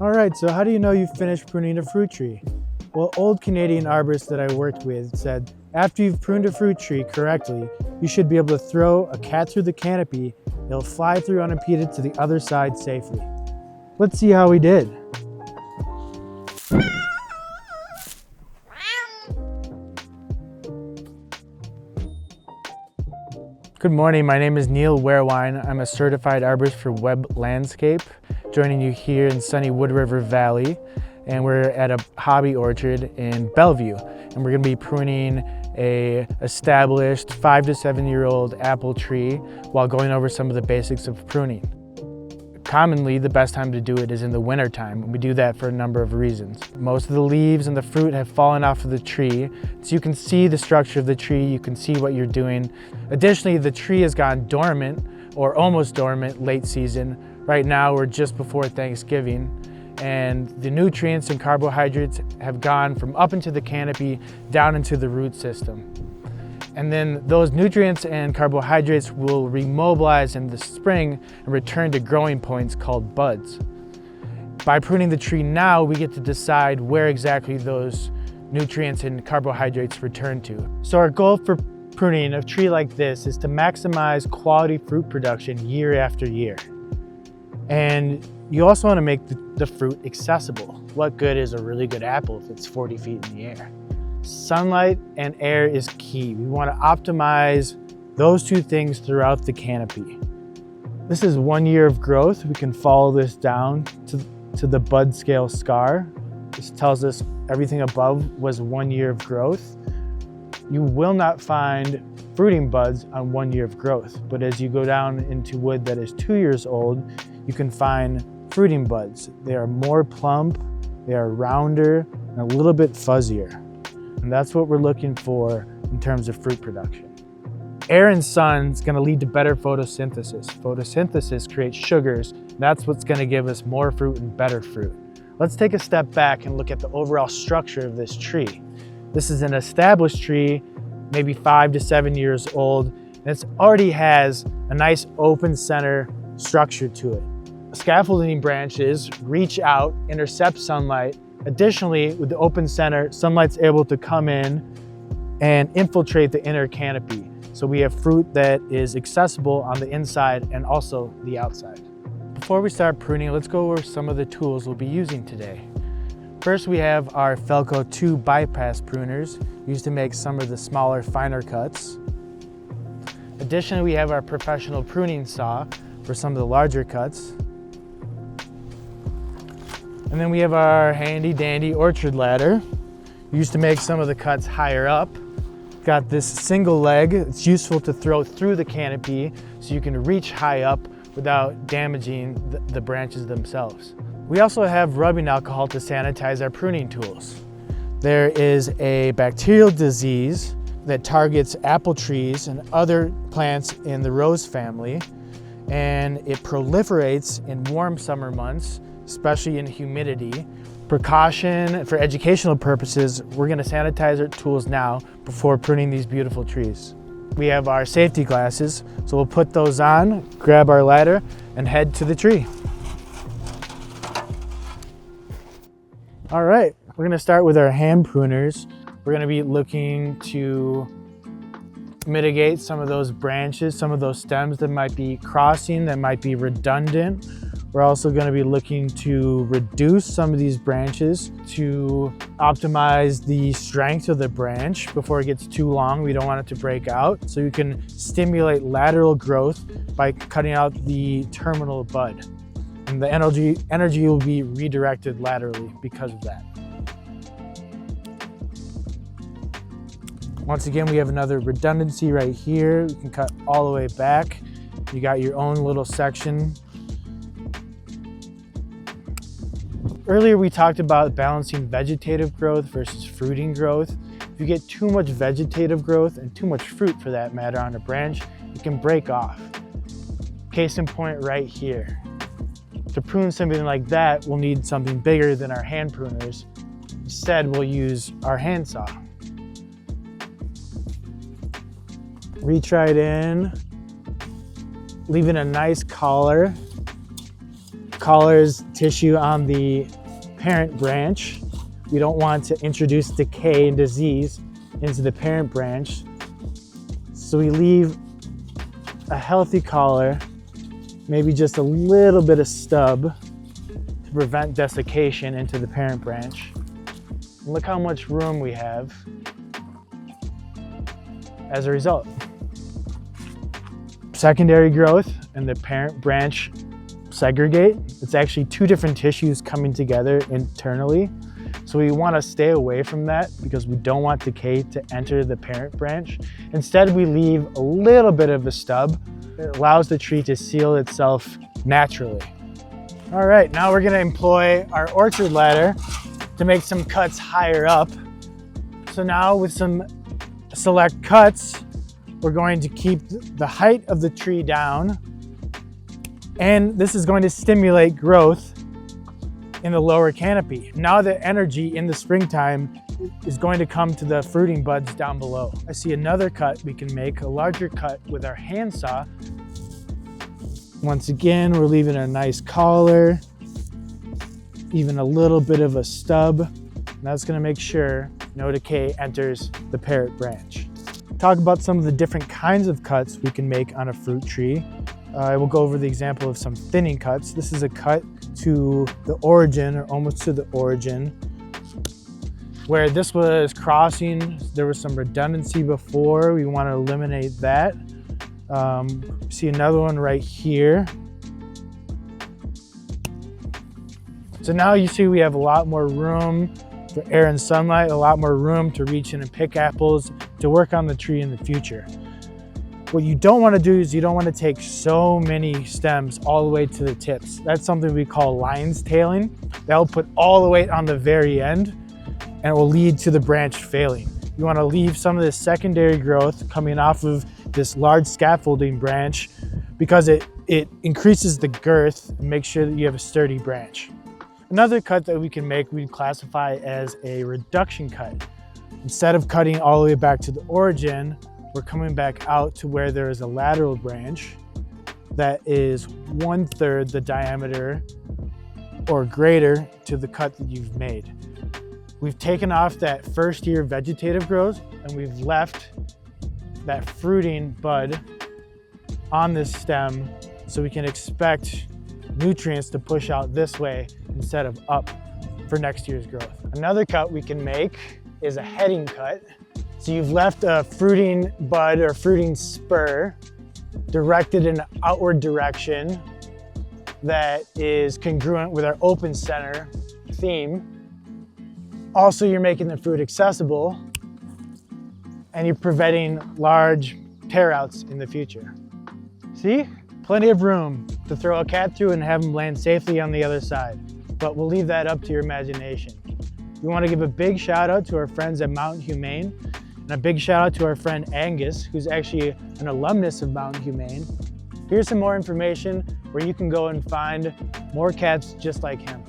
All right, so how do you know you've finished pruning a fruit tree? Well, old Canadian arborists that I worked with said, after you've pruned a fruit tree correctly, you should be able to throw a cat through the canopy. It'll fly through unimpeded to the other side safely. Let's see how we did. Good morning, my name is Neil Werewine. I'm a certified arborist for Webb Landscape, joining you here in sunny Wood River Valley. And we're at a hobby orchard in Bellevue. And we're gonna be pruning a established 5 to 7 year old apple tree while going over some of the basics of pruning. Commonly, the best time to do it is in the winter time, and we do that for a number of reasons. Most of the leaves and the fruit have fallen off of the tree, so you can see the structure of the tree, you can see what you're doing. Additionally, the tree has gone dormant or almost dormant late season. Right now, we're just before Thanksgiving, and the nutrients and carbohydrates have gone from up into the canopy down into the root system. And then those nutrients and carbohydrates will remobilize in the spring and return to growing points called buds. By pruning the tree now, we get to decide where exactly those nutrients and carbohydrates return to. So our goal for pruning a tree like this is to maximize quality fruit production year after year. And you also want to make the fruit accessible. What good is a really good apple if it's 40 feet in the air? Sunlight and air is key. We want to optimize those two things throughout the canopy. This is 1 year of growth. We can follow this down to the bud scale scar. This tells us everything above was 1 year of growth. You will not find fruiting buds on 1 year of growth, but as you go down into wood that is 2 years old, you can find fruiting buds. They are more plump, they are rounder, and a little bit fuzzier. And that's what we're looking for in terms of fruit production. Air and sun is going to lead to better photosynthesis. Photosynthesis creates sugars. That's what's going to give us more fruit and better fruit. Let's take a step back and look at the overall structure of this tree. This is an established tree, maybe 5 to 7 years old, and it already has a nice open center structure to it. Scaffolding branches reach out, intercept sunlight. Additionally, with the open center, sunlight's able to come in and infiltrate the inner canopy. So we have fruit that is accessible on the inside and also the outside. Before we start pruning, let's go over some of the tools we'll be using today. First, we have our Felco 2 bypass pruners, used to make some of the smaller, finer cuts. Additionally, we have our professional pruning saw for some of the larger cuts. And then we have our handy dandy orchard ladder. Used to make some of the cuts higher up. Got this single leg. It's useful to throw through the canopy so you can reach high up without damaging the branches themselves. We also have rubbing alcohol to sanitize our pruning tools. There is a bacterial disease that targets apple trees and other plants in the rose family, and it proliferates in warm summer months, especially in humidity. Precaution for educational purposes, we're gonna sanitize our tools now before pruning these beautiful trees. We have our safety glasses, so we'll put those on, grab our ladder, and head to the tree. All right, we're gonna start with our hand pruners. We're gonna be looking to mitigate some of those branches, some of those stems that might be crossing, that might be redundant. We're also going to be looking to reduce some of these branches to optimize the strength of the branch before it gets too long. We don't want it to break out. So you can stimulate lateral growth by cutting out the terminal bud. And the energy will be redirected laterally because of that. Once again, we have another redundancy right here. You can cut all the way back. You got your own little section. Earlier, we talked about balancing vegetative growth versus fruiting growth. If you get too much vegetative growth and too much fruit for that matter on a branch, it can break off. Case in point right here. To prune something like that, we'll need something bigger than our hand pruners. Instead, we'll use our handsaw. Reach right in, leaving a nice collar. collars tissue on the parent branch. We don't want to introduce decay and disease into the parent branch. So we leave a healthy collar, maybe just a little bit of stub to prevent desiccation into the parent branch. And look how much room we have as a result. Secondary growth and the parent branch segregate. It's actually two different tissues coming together internally. So we want to stay away from that because we don't want decay to enter the parent branch. Instead, we leave a little bit of a stub. It allows the tree to seal itself naturally. All right, now we're going to employ our orchard ladder to make some cuts higher up. So now with some select cuts, we're going to keep the height of the tree down, and this is going to stimulate growth in the lower canopy. Now the energy in the springtime is going to come to the fruiting buds down below. I see another cut we can make, a larger cut with our handsaw. Once again, we're leaving a nice collar, even a little bit of a stub. That's going to make sure no decay enters the parent branch. Talk about some of the different kinds of cuts we can make on a fruit tree. I will go over the example of some thinning cuts. This is a cut to the origin, or almost to the origin. Where this was crossing, there was some redundancy before. We want to eliminate that. See another one right here. So now you see we have a lot more room for air and sunlight, a lot more room to reach in and pick apples, to work on the tree in the future. What you don't want to do is you don't want to take so many stems all the way to the tips. That's something we call lion's tailing. That'll put all the weight on the very end and it will lead to the branch failing. You want to leave some of this secondary growth coming off of this large scaffolding branch because it increases the girth and makes sure that you have a sturdy branch. Another cut that we can make, we classify as a reduction cut. Instead of cutting all the way back to the origin, we're coming back out to where there is a lateral branch that is 1/3 the diameter or greater to the cut that you've made. We've taken off that first year vegetative growth and we've left that fruiting bud on this stem so we can expect nutrients to push out this way instead of up for next year's growth. Another cut we can make is a heading cut. So you've left a fruiting bud or fruiting spur directed in an outward direction that is congruent with our open center theme. Also, you're making the fruit accessible and you're preventing large tear outs in the future. See? Plenty of room to throw a cat through and have them land safely on the other side. But we'll leave that up to your imagination. We want to give a big shout out to our friends at Mountain Humane and a big shout out to our friend Angus, who's actually an alumnus of Mountain Humane. Here's some more information where you can go and find more cats just like him.